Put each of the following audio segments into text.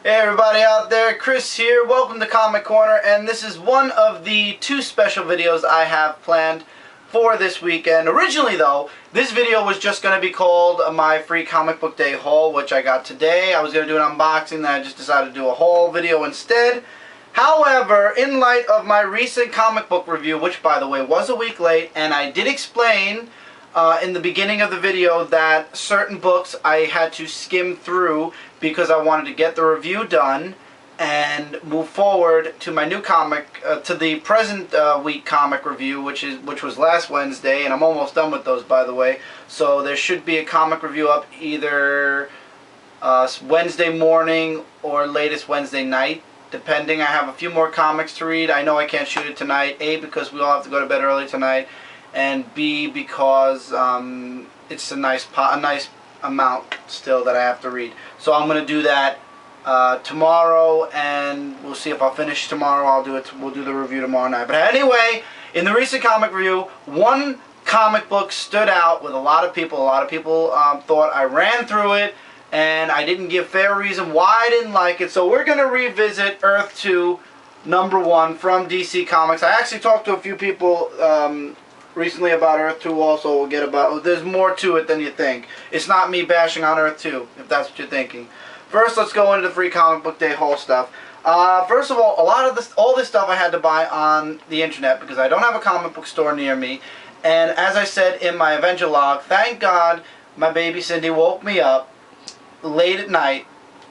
Hey everybody out there, Chris here. Welcome to Comic Corner, and this is one of the two special videos I have planned for this weekend. Originally though, this video was just going to be called my free comic book day haul, which I got today. I was going to do an unboxing, then I just decided to do a haul video instead. However, in light of my recent comic book review, which by the way was a week late, and I did explain in the beginning of the video that certain books I had to skim through because I wanted to get the review done and move forward to my new comic, to the present week comic review, which was last Wednesday, and I'm almost done with those, by the way. So there should be a comic review up either Wednesday morning or latest Wednesday night, depending. I have a few more comics to read. I know I can't shoot it tonight, A, because we all have to go to bed early tonight, and B, because it's a nice amount still that I have to read. So I'm going to do that tomorrow, and we'll see if I'll finish tomorrow. We'll do the review tomorrow night. But anyway, in the recent comic review, one comic book stood out with a lot of people. A lot of people thought I ran through it, and I didn't give fair reason why I didn't like it. So we're going to revisit Earth 2 #1 from DC Comics. I actually talked to a few people recently about Earth 2 also. We'll get about, there's more to it than you think. It's not me bashing on Earth 2, if that's what you're thinking. First, let's go into the free comic book day haul stuff. First of all, all this stuff I had to buy on the internet because I don't have a comic book store near me. And as I said in my Avenger log, thank God my baby Cindy woke me up late at night.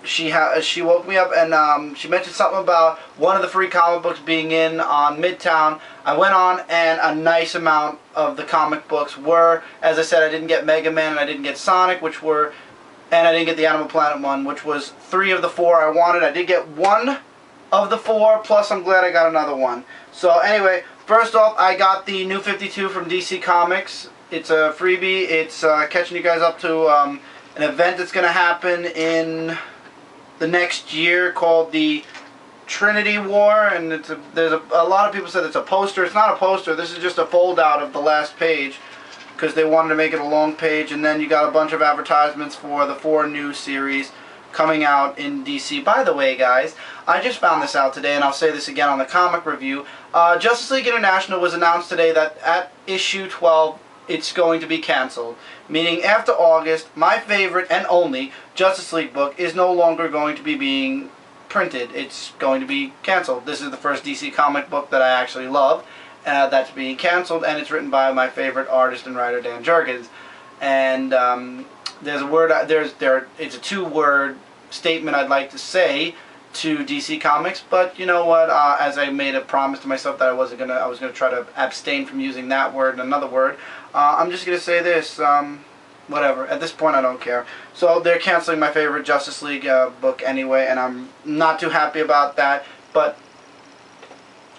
She woke me up, and she mentioned something about one of the free comic books being in on Midtown. I went on, and a nice amount of the comic books were, as I said, I didn't get Mega Man and I didn't get Sonic, and I didn't get the Animal Planet one, which was 3 of the 4 I wanted. I did get 1 of the 4, plus I'm glad I got another one. So anyway, first off, I got the New 52 from DC Comics. It's a freebie. It's catching you guys up to an event that's going to happen in the next year called the Trinity War, and there's a lot of people said it's a poster. It's not a poster. This is just a fold out of the last page because they wanted to make it a long page, and then you got a bunch of advertisements for the 4 new series coming out in DC. By the way, guys, I just found this out today, and I'll say this again on the comic review. Justice League International was announced today that at issue 12 it's going to be canceled, meaning after August, my favorite and only Justice League book is no longer going to be being printed. It's going to be canceled. This is the first DC comic book that I actually love that's being canceled, and it's written by my favorite artist and writer, Dan Jurgens. And there's a word, it's a 2-word statement I'd like to say to DC Comics, but you know what? As I made a promise to myself that I was gonna try to abstain from using that word and another word. I'm just gonna say this. Whatever. At this point, I don't care. So they're canceling my favorite Justice League book anyway, and I'm not too happy about that. But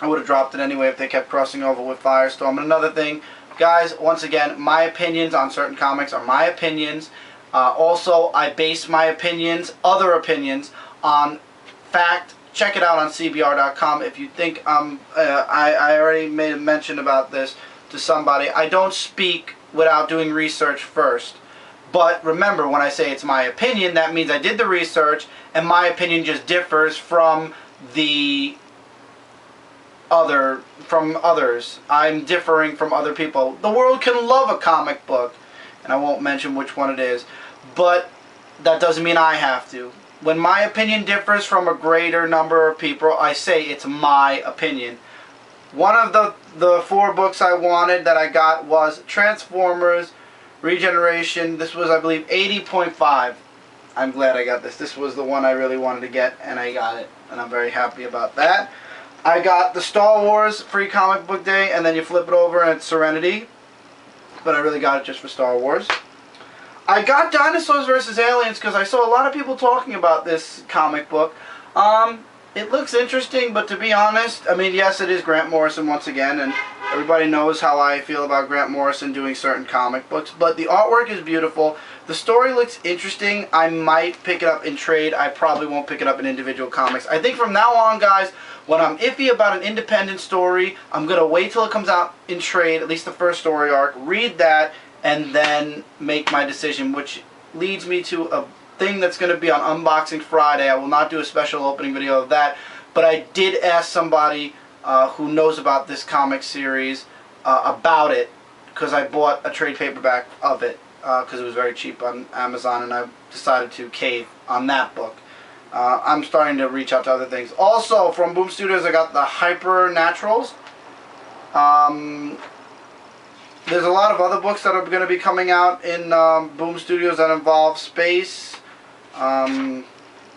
I would have dropped it anyway if they kept crossing over with Firestorm. And another thing, guys, once again, my opinions on certain comics are my opinions. Also, I base my opinions, other opinions, on fact. Check it out on CBR.com. If you think I already made a mention about this to somebody. I don't speak without doing research first. But remember, when I say it's my opinion, that means I did the research, and my opinion just differs from others. I'm differing from other people. The world can love a comic book, and I won't mention which one it is, but that doesn't mean I have to. When my opinion differs from a greater number of people, I say it's my opinion. One of the 4 books I wanted that I got was Transformers Regeneration. This was, I believe, 80.5. I'm glad I got this. This was the one I really wanted to get, and I got it, and I'm very happy about that. I got the Star Wars free comic book day, and then you flip it over and it's Serenity, but I really got it just for Star Wars. I got Dinosaurs vs. Aliens because I saw a lot of people talking about this comic book. It looks interesting, but to be honest, I mean, yes, it is Grant Morrison once again, and everybody knows how I feel about Grant Morrison doing certain comic books, but the artwork is beautiful. The story looks interesting. I might pick it up in trade. I probably won't pick it up in individual comics. I think from now on, guys, when I'm iffy about an independent story, I'm going to wait till it comes out in trade, at least the first story arc, read that, and then make my decision, which leads me to thing that's going to be on Unboxing Friday. I will not do a special opening video of that, but I did ask somebody who knows about this comic series about it, because I bought a trade paperback of it because it was very cheap on Amazon, and I decided to cave on that book. I'm starting to reach out to other things. Also, from Boom Studios, I got the Hyper Naturals. There's a lot of other books that are going to be coming out in Boom Studios that involve space. The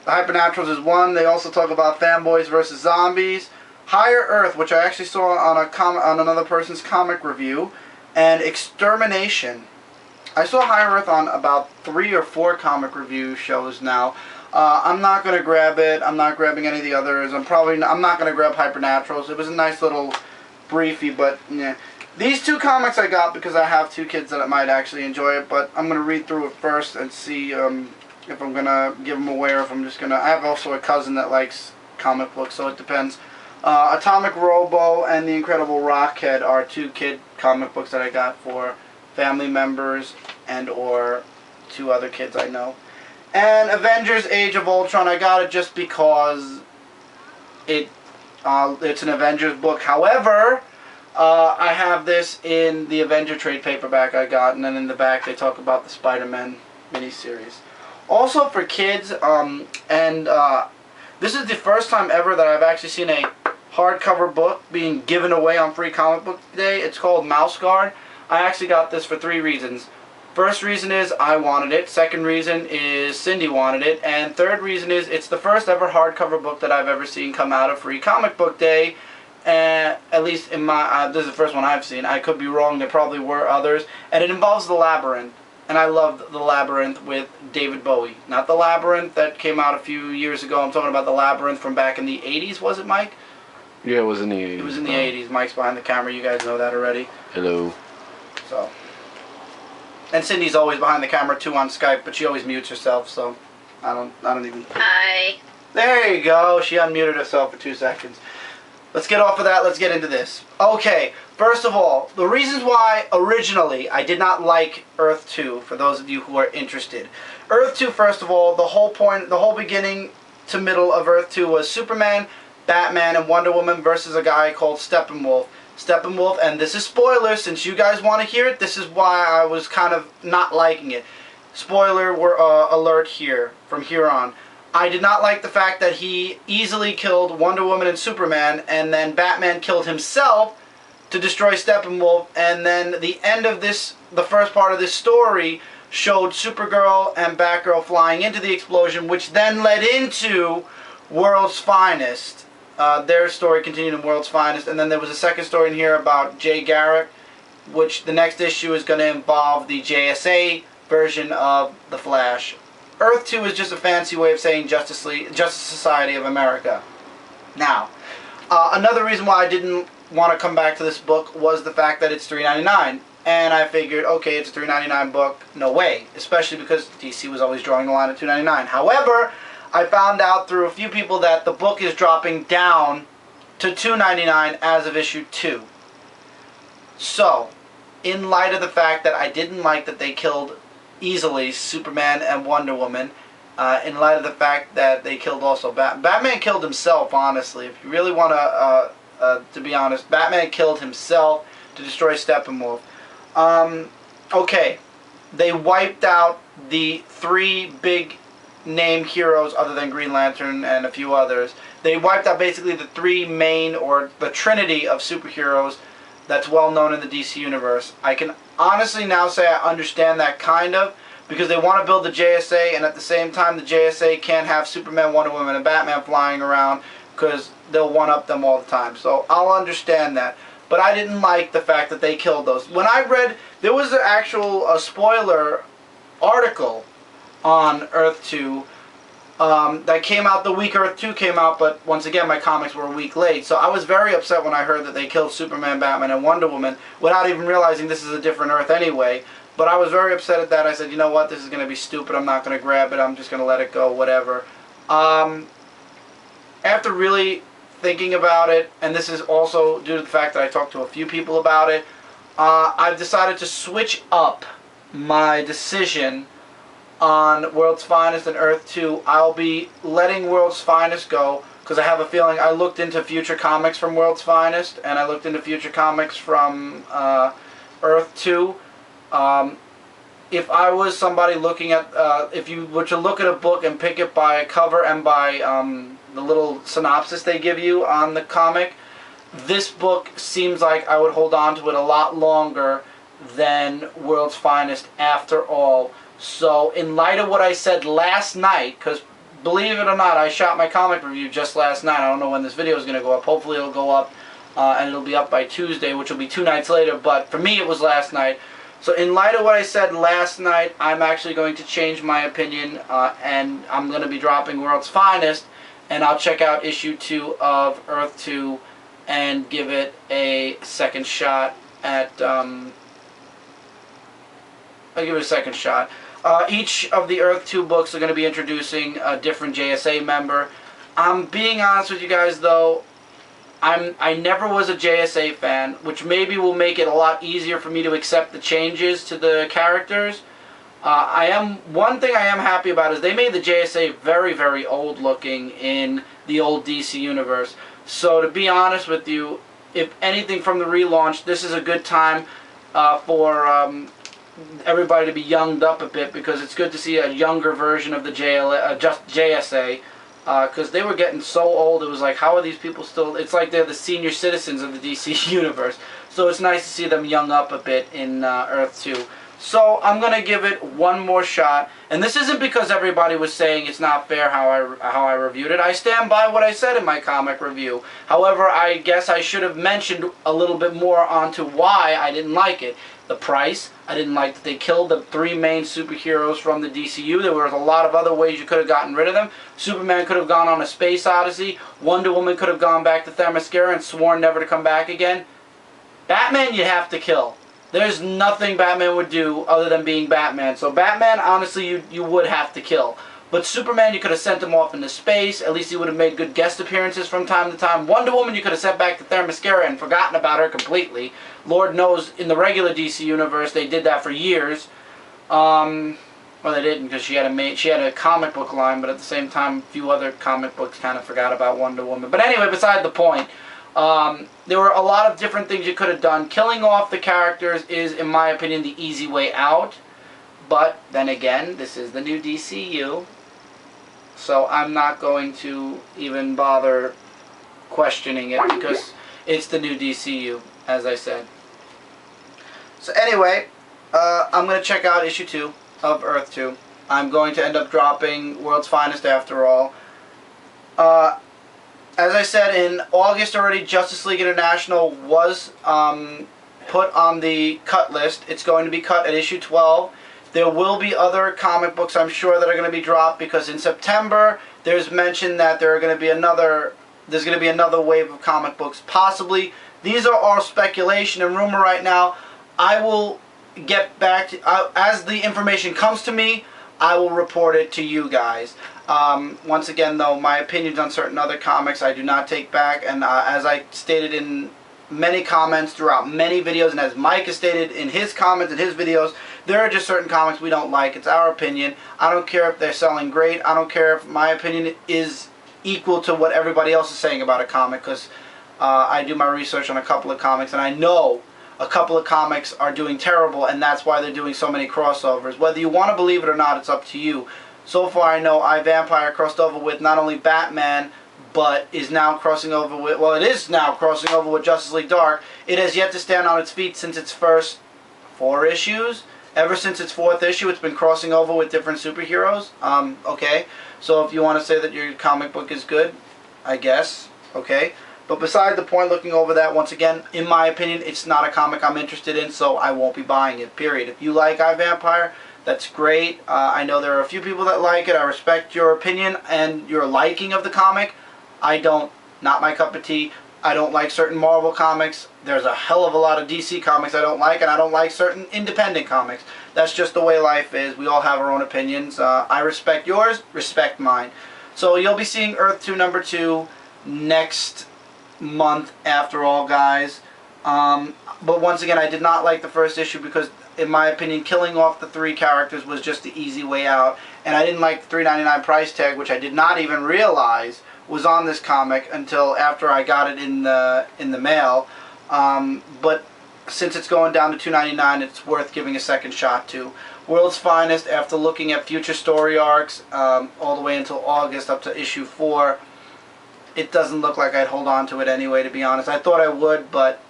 Hyper Naturals is one. They also talk about fanboys versus zombies. Higher Earth, which I actually saw on another person's comic review, and Extermination. I saw Higher Earth on about 3 or 4 comic review shows now. I'm not going to grab it. I'm not grabbing any of the others. I'm not going to grab Hyper Naturals. It was a nice little briefie, but yeah. These 2 comics I got because I have 2 kids that might actually enjoy it, but I'm going to read through it first and see if I'm going to give them away or if I'm just going to... I have also a cousin that likes comic books, so it depends. Atomic Robo and The Incredible Rockhead are 2 kid comic books that I got for family members and or 2 other kids I know. And Avengers Age of Ultron, I got it just because it's an Avengers book. However, I have this in the Avenger trade paperback I got, and then in the back they talk about the Spider-Man miniseries. Also for kids, this is the first time ever that I've actually seen a hardcover book being given away on Free Comic Book Day. It's called Mouse Guard. I actually got this for 3 reasons. First reason is I wanted it. Second reason is Cindy wanted it. And third reason is it's the first ever hardcover book that I've ever seen come out of Free Comic Book Day. At least in my, this is the first one I've seen. I could be wrong. There probably were others. And it involves The Labyrinth. And I loved The Labyrinth with David Bowie. Not The Labyrinth that came out a few years ago. I'm talking about The Labyrinth from back in the 80s, was it, Mike? Yeah, it was in the 80s. It was in the 80s. Mike's behind the camera. You guys know that already. Hello. So. And Cindy's always behind the camera too on Skype, but she always mutes herself, so I don't even... Hi. There you go. She unmuted herself for 2 seconds. Let's get off of that. Let's get into this. Okay. First of all, the reasons why originally I did not like Earth 2, for those of you who are interested. Earth 2, first of all, the whole beginning to middle of Earth 2 was Superman, Batman, and Wonder Woman versus a guy called Steppenwolf. Steppenwolf, and this is spoilers, since you guys want to hear it, this is why I was kind of not liking it. Spoiler alert here, from here on. I did not like the fact that he easily killed Wonder Woman and Superman, and then Batman killed himself to destroy Steppenwolf, and then the end of this, the first part of this story, showed Supergirl and Batgirl flying into the explosion, which then led into World's Finest. Their story continued in World's Finest, and then there was a second story in here about Jay Garrick, which the next issue is going to involve the JSA version of The Flash. Earth 2 is just a fancy way of saying Justice Society of America. Now, another reason why I didn't want to come back to this book was the fact that it's $3.99, and I figured, okay, it's a $3.99 book, no way, especially because DC was always drawing the line at $2.99. However, I found out through a few people that the book is dropping down to $2.99 as of issue 2. So, in light of the fact that I didn't like that they killed easily Superman and Wonder Woman, in light of the fact that they killed also Batman killed himself, honestly. If you really want to be honest, Batman killed himself to destroy Steppenwolf. Okay, they wiped out the 3 big name heroes other than Green Lantern and a few others. They wiped out basically the 3 main, or the trinity of superheroes that's well known in the DC universe. I can honestly now say I understand that kind of, because they want to build the JSA, and at the same time the JSA can't have Superman, Wonder Woman, and Batman flying around because they'll one-up them all the time. So I'll understand that. But I didn't like the fact that they killed those. When I read, there was an actual spoiler article on Earth 2 that came out the week Earth 2 came out, but once again my comics were a week late. So I was very upset when I heard that they killed Superman, Batman, and Wonder Woman without even realizing this is a different Earth anyway. But I was very upset at that. I said, you know what, this is going to be stupid. I'm not going to grab it. I'm just going to let it go, whatever. After really thinking about it, and this is also due to the fact that I talked to a few people about it, I've decided to switch up my decision on World's Finest and Earth 2. I'll be letting World's Finest go because I have a feeling I looked into future comics from World's Finest and I looked into future comics from Earth 2. If I was somebody looking at, if you were to look at a book and pick it by cover and by the little synopsis they give you on the comic, this book seems like I would hold on to it a lot longer than World's Finest after all. So in light of what I said last night, because believe it or not, I shot my comic review just last night. I don't know when this video is going to go up. Hopefully it'll go up and it'll be up by Tuesday, which will be 2 nights later. But for me, it was last night. So in light of what I said last night, I'm actually going to change my opinion and I'm going to be dropping World's Finest, and I'll check out issue 2 of Earth 2 and give it a second shot at, I'll give it a second shot. Each of the Earth 2 books are going to be introducing a different JSA member. I'm being honest with you guys though, I never was a JSA fan, which maybe will make it a lot easier for me to accept the changes to the characters. One thing I am happy about is they made the JSA very, very old looking in the old DC universe. So to be honest with you, if anything from the relaunch, this is a good time for everybody to be younged up a bit, because it's good to see a younger version of the JSA, because they were getting so old. It was like, how are these people still, it's like they're the senior citizens of the DC universe. So it's nice to see them young up a bit in Earth 2. So I'm going to give it one more shot, and this isn't because everybody was saying it's not fair how I reviewed it. I stand by what I said in my comic review. However, I guess I should have mentioned a little bit more onto why I didn't like it. The price, I didn't like that they killed the 3 main superheroes from the DCU. There was a lot of other ways you could have gotten rid of them. Superman could have gone on a space odyssey. Wonder Woman could have gone back to Themyscira and sworn never to come back again. Batman you have to kill. There's nothing Batman would do other than being Batman. So Batman, honestly, you would have to kill. But Superman, you could have sent him off into space. At least he would have made good guest appearances from time to time. Wonder Woman, you could have sent back to Themyscira and forgotten about her completely. Lord knows, in the regular DC universe, they did that for years. Well, they didn't, because she had a comic book line, but at the same time, a few other comic books kind of forgot about Wonder Woman. But anyway, beside the point. There were a lot of different things you could have done. Killing off the characters is, in my opinion, the easy way out. But then again, this is the new DCU. So I'm not going to even bother questioning it, because it's the new DCU, as I said. So anyway, I'm going to check out issue 2 of Earth 2. I'm going to end up dropping World's Finest after all. As I said, in August already, Justice League International was put on the cut list. It's going to be cut at issue 12. There will be other comic books, I'm sure, that are going to be dropped, because in September there's mention that there's going to be another wave of comic books, possibly. These are all speculation and rumor right now. I will get back to, as the information comes to me, I will report it to you guys. Once again, though, my opinions on certain other comics I do not take back, and as I stated in many comments throughout many videos, and as Mike has stated in his comments and his videos, there are just certain comics we don't like. It's our opinion. I don't care if they're selling great. I don't care if my opinion is equal to what everybody else is saying about a comic, because I do my research on a couple of comics, and I know a couple of comics are doing terrible, and that's why they're doing so many crossovers. Whether you want to believe it or not, it's up to you. So far, I know iVampire crossed over with not only Batman, but is now crossing over with, well, it is now crossing over with Justice League Dark. It has yet to stand on its feet since its first 4 issues. Ever since its 4th issue, it's been crossing over with different superheroes. Okay. So if you want to say that your comic book is good, I guess. Okay. But beside the point, looking over that, once again, in my opinion, it's not a comic I'm interested in, so I won't be buying it, period. If you like iVampire, that's great. I know there are a few people that like it. I respect your opinion and your liking of the comic. I don't. Not my cup of tea. I don't like certain Marvel comics. There's a hell of a lot of DC comics I don't like, and I don't like certain independent comics. That's just the way life is. We all have our own opinions. I respect yours, respect mine. So you'll be seeing Earth 2 number 2 next month after all, guys. But once again, I did not like the first issue because in my opinion, killing off the 3 characters was just the easy way out. And I didn't like the $3.99 price tag, which I did not even realize was on this comic until after I got it in the mail. But since it's going down to $2.99, it's worth giving a second shot to. World's Finest, after looking at future story arcs all the way until August up to issue 4, it doesn't look like I'd hold on to it anyway, to be honest. I thought I would, but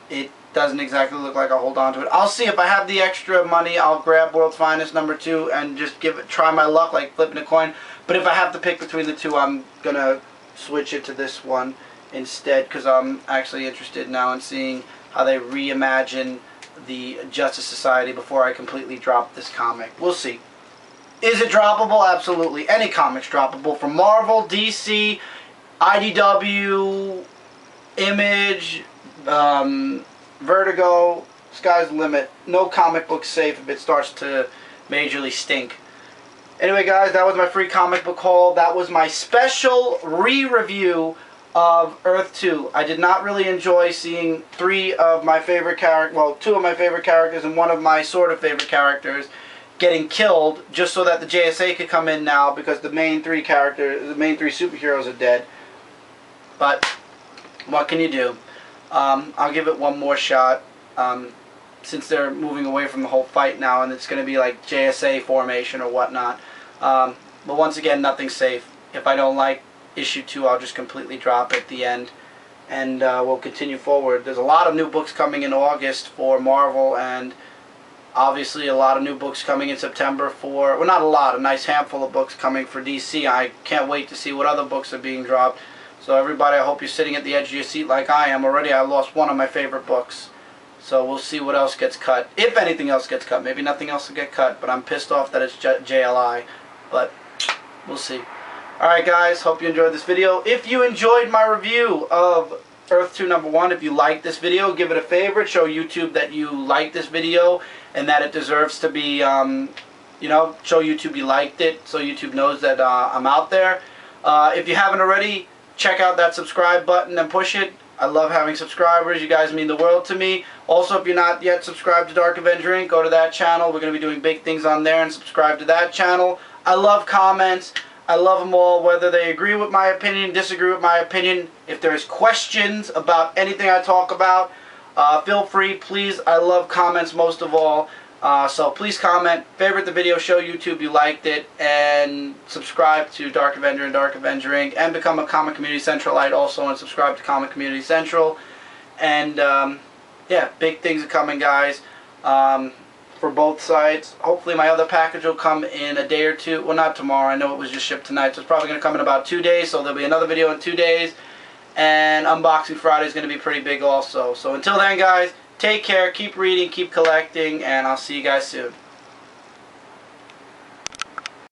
it doesn't exactly look like I'll hold on to it. I'll see if I have the extra money. I'll grab World's Finest #2 and just try my luck like flipping a coin. But if I have to pick between the 2, I'm gonna switch it to this one instead, because I'm actually interested now in seeing how they reimagine the Justice Society before I completely drop this comic. We'll see. Is it droppable? Absolutely. Any comic's droppable, from Marvel, DC, IDW, Image, Vertigo. Sky's the limit. No comic book safe if it starts to majorly stink. Anyway, guys, that was my free comic book haul. That was my special re-review of Earth 2. I did not really enjoy seeing 3 of my favorite characters, well, 2 of my favorite characters and 1 of my sort of favorite characters getting killed just so that the JSA could come in now, because the main 3 superheroes are dead. But what can you do? I'll give it one more shot, since they're moving away from the whole fight now, and it's going to be like JSA formation or whatnot. But once again, nothing's safe. If I don't like issue 2, I'll just completely drop at the end, and we'll continue forward. There's a lot of new books coming in August for Marvel, and obviously a lot of new books coming in September for, well, not a lot, a nice handful of books coming for DC. I can't wait to see what other books are being dropped. So everybody, I hope you're sitting at the edge of your seat like I am. Already I lost 1 of my favorite books. So we'll see what else gets cut. If anything else gets cut. Maybe nothing else will get cut, but I'm pissed off that it's JLI. But we'll see. Alright guys, hope you enjoyed this video. If you enjoyed my review of Earth 2 #1, if you liked this video, give it a favorite. Show YouTube that you liked this video and that it deserves to be, you know, show YouTube you liked it so YouTube knows that I'm out there. If you haven't already, check out that subscribe button and push it. I love having subscribers. You guys mean the world to me. Also, if you're not yet subscribed to Dark Avenger Inc., go to that channel. We're going to be doing big things on there, and subscribe to that channel. I love comments. I love them all, whether they agree with my opinion, disagree with my opinion. If there's questions about anything I talk about, feel free, please. I love comments most of all. So please comment, favorite the video, show YouTube you liked it, and subscribe to Dark Avenger and Dark Avenger Inc. and become a Comic Community Centralite also, and subscribe to Comic Community Central. And yeah, big things are coming, guys, for both sides. Hopefully my other package will come in a day or 2. Well, not tomorrow. I know it was just shipped tonight, so it's probably going to come in about 2 days. So there'll be another video in 2 days. And Unboxing Friday is going to be pretty big also. So until then, guys, take care, keep reading, keep collecting, and I'll see you guys soon.